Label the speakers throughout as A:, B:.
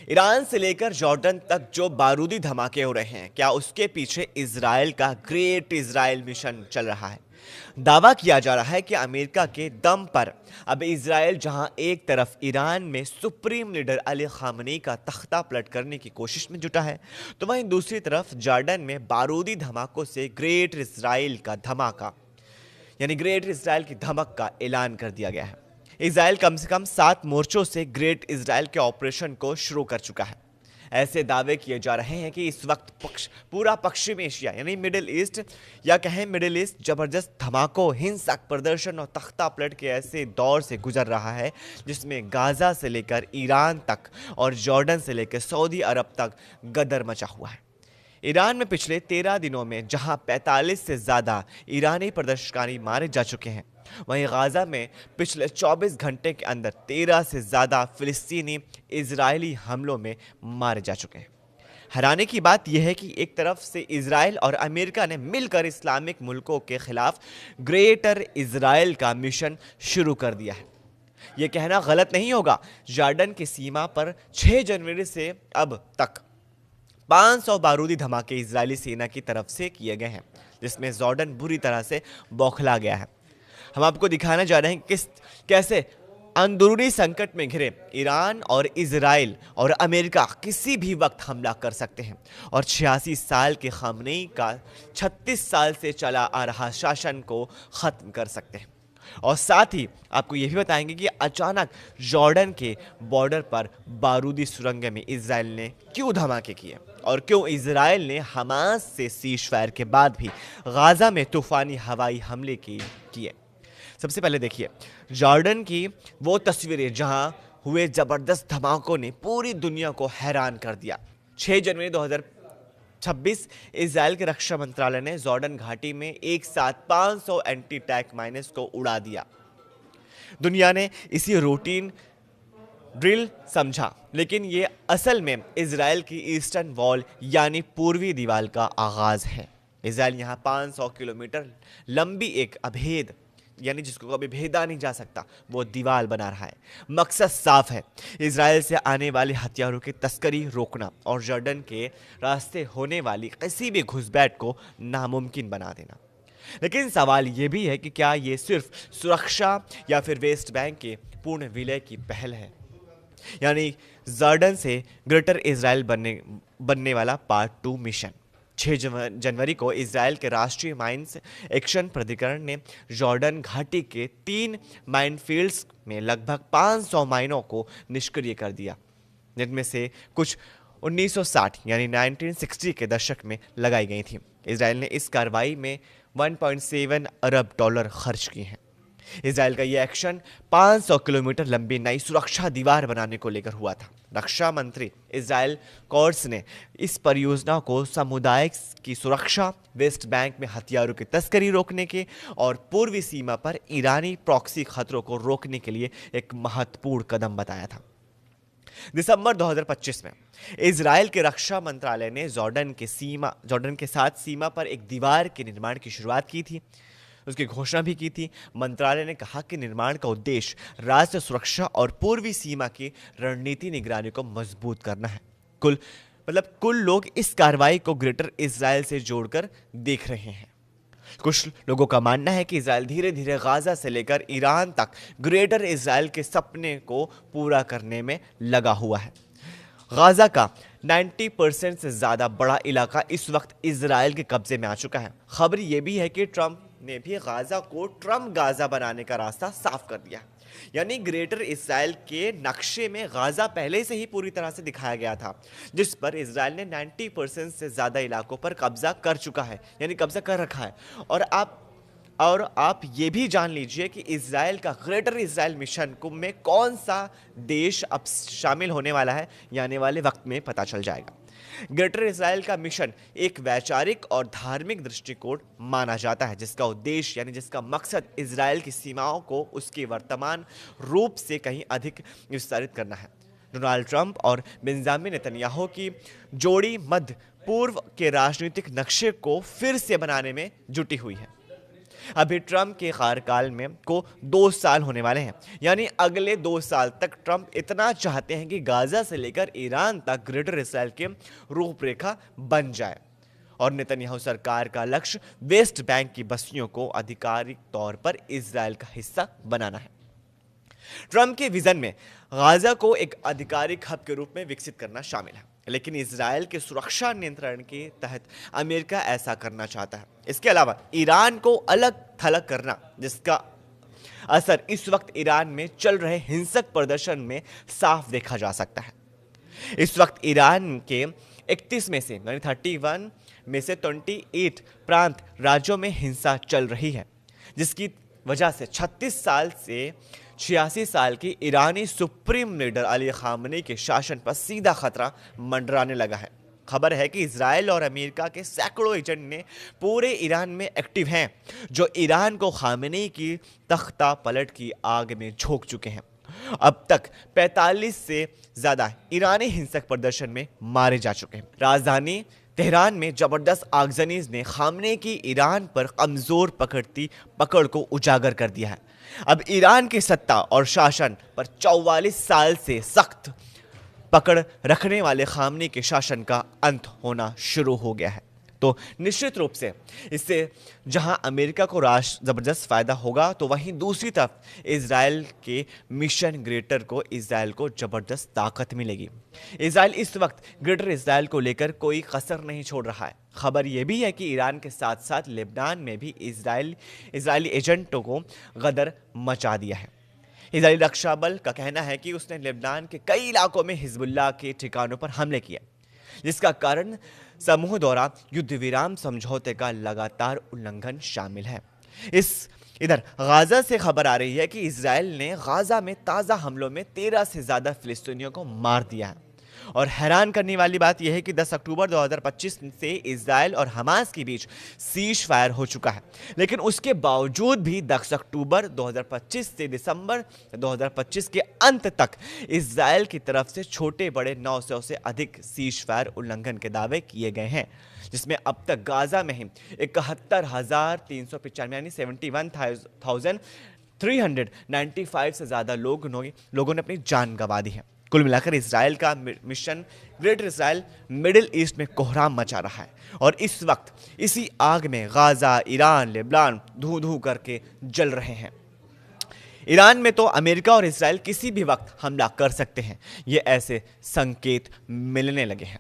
A: Iran से लेकर Jordan तक जो बारूदी धमाके हो रहे हैं, क्या उसके पीछे इजराइल का ग्रेट इजराइल मिशन चल रहा है? दावा किया जा रहा है कि अमेरिका के दम पर अब इजराइल जहां एक तरफ ईरान में सुप्रीम लीडर अली खामनेई का तख्ता पलट करने की कोशिश में जुटा है, तो वहीं दूसरी तरफ जॉर्डन में बारूदी धमाकों से ग्रेट इजराइल का धमाका यानी ग्रेट इजराइल की धमक का ऐलान कर दिया गया है। इजराइल कम से कम 7 मोर्चों से ग्रेट इजराइल के ऑपरेशन को शुरू कर चुका है। ऐसे दावे किए जा रहे हैं कि इस वक्त पूरा पश्चिम एशिया यानी मिडिल ईस्ट या कहें मिडिल ईस्ट जबरदस्त धमाकों, हिंसक प्रदर्शन और तख्ता पलट के ऐसे दौर से गुजर रहा है जिसमें गाजा से लेकर ईरान तक और जॉर्डन से लेकर सऊदी अरब तक गदर मचा हुआ है। ईरान में पिछले 13 दिनों में जहां 45 से ज़्यादा ईरानी प्रदर्शनकारी मारे जा चुके हैं, वहीं गाजा में पिछले 24 घंटे के अंदर 13 से ज़्यादा फिलिस्तीनी इजरायली हमलों में मारे जा चुके हैं। हैरानी की बात यह है कि एक तरफ से इजराइल और अमेरिका ने मिलकर इस्लामिक मुल्कों के खिलाफ ग्रेटर इजराइल का मिशन शुरू कर दिया है। यह कहना गलत नहीं होगा, जॉर्डन की सीमा पर 6 जनवरी से अब तक 500 बारूदी धमाके इजरायली सेना की तरफ से किए गए हैं, जिसमें जॉर्डन बुरी तरह से बौखला गया है। हम आपको दिखाना जा रहे हैं कैसे अंदरूनी संकट में घिरे ईरान और इजराइल और अमेरिका किसी भी वक्त हमला कर सकते हैं और 86 साल के खामनेई का 36 साल से चला आ रहा शासन को खत्म कर सकते हैं। और साथ ही आपको यह भी बताएंगे कि अचानक जॉर्डन के बॉर्डर पर बारूदी सुरंग में इजराइल ने क्यों धमाके किए और क्यों इजराइल ने हमास से सीज फायर के बाद भी गाजा में तूफानी हवाई हमले किए। सबसे पहले देखिए जॉर्डन की वो तस्वीरें जहां हुए जबरदस्त धमाकों ने पूरी दुनिया को हैरान कर दिया। 6 जनवरी 2026 इजराइल के रक्षा मंत्रालय ने जॉर्डन घाटी में एक साथ 500 एंटी टैंक माइनस को उड़ा दिया। दुनिया ने इसी रूटीन ड्रिल समझा, लेकिन ये असल में इजराइल की ईस्टर्न वॉल यानी पूर्वी दीवार का आगाज है। इजराइल यहाँ 500 किलोमीटर लंबी एक अभेद यानी जिसको कभी भेदा नहीं जा सकता वो दीवार बना रहा है। मकसद साफ है, इजराइल से आने वाले हथियारों की तस्करी रोकना और जॉर्डन के रास्ते होने वाली किसी भी घुसपैठ को नामुमकिन बना देना। लेकिन सवाल ये भी है कि क्या ये सिर्फ सुरक्षा या फिर वेस्ट बैंक के पूर्ण विलय की पहल है, यानी जॉर्डन से ग्रेटर इजराइल बनने वाला पार्ट 2 मिशन। 6 जनवरी को इजराइल के राष्ट्रीय माइंस एक्शन प्राधिकरण ने जॉर्डन घाटी के 3 माइनफील्ड्स में लगभग 500 माइनों को निष्क्रिय कर दिया, जिनमें से कुछ 1960 यानी 1960 के दशक में लगाई गई थी। इजराइल ने इस कार्रवाई में 1.7 अरब डॉलर खर्च किए हैं। इजराइल का यह एक्शन 500 किलोमीटर लंबी नई सुरक्षा दीवार बनाने को लेकर हुआ था। रक्षा मंत्री इजराइल कोर्स ने इस परियोजना को समुदाय की सुरक्षा, वेस्ट बैंक में हथियारों की तस्करी रोकने के और पूर्वी सीमा पर ईरानी प्रॉक्सी खतरों को रोकने के लिए एक महत्वपूर्ण कदम बताया था। दिसंबर 2025 में इजराइल के रक्षा मंत्रालय ने जॉर्डन के साथ सीमा पर एक दीवार के निर्माण की शुरुआत की थी, उसकी घोषणा भी की थी। मंत्रालय ने कहा कि निर्माण का उद्देश्य राष्ट्रीय सुरक्षा और पूर्वी सीमा की रणनीति निगरानी को मजबूत करना है। कुल लोग इस कार्रवाई को ग्रेटर इजराइल से जोड़कर देख रहे हैं। कुछ लोगों का मानना है कि इजराइल धीरे धीरे गाजा से लेकर ईरान तक ग्रेटर इजराइल के सपने को पूरा करने में लगा हुआ है। गाजा का 90% से ज्यादा बड़ा इलाका इस वक्त इजराइल के कब्जे में आ चुका है। खबर यह भी है कि ट्रंप ने भी गाजा को ट्रम्प गाजा बनाने का रास्ता साफ कर दिया, यानी ग्रेटर इजराइल के नक्शे में गाजा पहले से ही पूरी तरह से दिखाया गया था, जिस पर इजराइल ने 90% से ज्यादा इलाकों पर कब्जा कर चुका है, यानी कब्जा कर रखा है। और आप ये भी जान लीजिए कि इजराइल का ग्रेटर इजराइल मिशन में कौन सा देश अब शामिल होने वाला है, आने वाले वक्त में पता चल जाएगा। ग्रेटर इजराइल का मिशन एक वैचारिक और धार्मिक दृष्टिकोण माना जाता है, जिसका उद्देश्य यानी जिसका मकसद इजराइल की सीमाओं को उसके वर्तमान रूप से कहीं अधिक विस्तारित करना है। डोनाल्ड ट्रंप और बेंजामिन नेतन्याहू की जोड़ी मध्य पूर्व के राजनीतिक नक्शे को फिर से बनाने में जुटी हुई है। अभी ट्रंप के कार्यकाल में को 2 साल होने वाले हैं, यानी अगले 2 साल तक ट्रंप इतना चाहते हैं कि गाजा से लेकर ईरान तक ग्रेटर इसराइल की रूपरेखा बन जाए। और नेतन्याहू सरकार का लक्ष्य वेस्ट बैंक की बस्तियों को आधिकारिक तौर पर इजराइल का हिस्सा बनाना है। ट्रंप के विजन में गाजा को एक आधिकारिक हब के रूप में विकसित करना शामिल है, लेकिन इजराइल के सुरक्षा नियंत्रण के तहत अमेरिका ऐसा करना चाहता है। इसके अलावा ईरान को अलग थलग करना, जिसका असर इस वक्त ईरान में चल रहे हिंसक प्रदर्शन में साफ देखा जा सकता है। इस वक्त ईरान के 31 में से यानी 31 में से 28 प्रांत राज्यों में हिंसा चल रही है, जिसकी वजह से 36 साल से 86 साल की ईरानी सुप्रीम लीडर अली खामनी के शासन पर सीधा खतरा मंडराने लगा है। खबर है कि इजराइल और अमेरिका के सैकड़ों एजेंट ने पूरे ईरान में एक्टिव हैं, जो ईरान को खामनी की तख्ता पलट की आग में झोंक चुके हैं। अब तक 45 से ज्यादा ईरानी हिंसक प्रदर्शन में मारे जा चुके हैं। राजधानी तेहरान में जबरदस्त आगजनी ने खामने की ईरान पर कमजोर पकड़ को उजागर कर दिया है। अब ईरान की सत्ता और शासन पर 44 साल से सख्त पकड़ रखने वाले खामने के शासन का अंत होना शुरू हो गया है। तो निश्चित रूप से इससे जहां अमेरिका को जबरदस्त फायदा होगा, तो वहीं दूसरी तरफ इजराइल के मिशन ग्रेटर को इजराइल को जबरदस्त ताकत मिलेगी। इजराइल इस वक्त ग्रेटर इजराइल को लेकर कोई कसर नहीं छोड़ रहा है। खबर यह भी है कि ईरान के साथ साथ लेबनान में भी इजरायली एजेंटों को गदर मचा दिया है। इजरायली रक्षा बल का कहना है कि उसने लेबनान के कई इलाकों में हिजबुल्लाह के ठिकानों पर हमले किए, जिसका कारण समूह द्वारा युद्ध विराम समझौते का लगातार उल्लंघन शामिल है। इधर गाजा से खबर आ रही है कि इजराइल ने गाजा में ताज़ा हमलों में 13 से ज़्यादा फिलिस्तीनियों को मार दिया है। और हैरान करने वाली बात यह है कि 10 अक्टूबर 2025 से इजराइल और हमास के बीच सीज फायर हो चुका है, लेकिन उसके बावजूद भी 10 अक्टूबर 2025 से दिसंबर 2025 के अंत तक इजराइल की तरफ से छोटे बड़े 900 से अधिक सीज फायर उल्लंघन के दावे किए गए हैं, जिसमें अब तक गाजा में ही 71,395 यानी 71,395 से ज़्यादा लोगों ने अपनी जान गंवा दी है। कुल मिलाकर इजराइल का mission greater Israel middle east में कोहराम मचा रहा है, और इस वक्त इसी आग में गाजा, ईरान, लेबनान धू धू करके जल रहे हैं। ईरान में तो अमेरिका और इजराइल किसी भी वक्त हमला कर सकते हैं, ये ऐसे संकेत मिलने लगे हैं।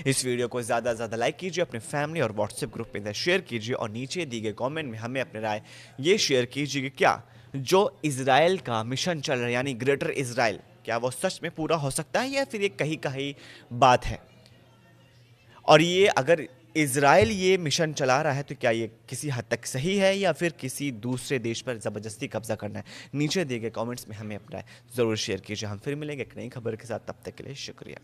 A: इस वीडियो को ज़्यादा से ज़्यादा लाइक कीजिए, अपने फैमिली और व्हाट्सएप ग्रुप में शेयर कीजिए, और नीचे दिए गए कमेंट में हमें अपनी राय ये शेयर कीजिए कि क्या जो इजराइल का मिशन चल रहा है यानी ग्रेटर इजराइल, क्या वो सच में पूरा हो सकता है या फिर ये कहीं कहीं बात है। और ये अगर इजराइल ये मिशन चला रहा है तो क्या ये किसी हद तक सही है या फिर किसी दूसरे देश पर ज़बरदस्ती कब्जा करना है। नीचे दिए गए कमेंट्स में हमें अपना ज़रूर शेयर कीजिए। हम फिर मिलेंगे एक नई खबर के साथ, तब तक के लिए शुक्रिया।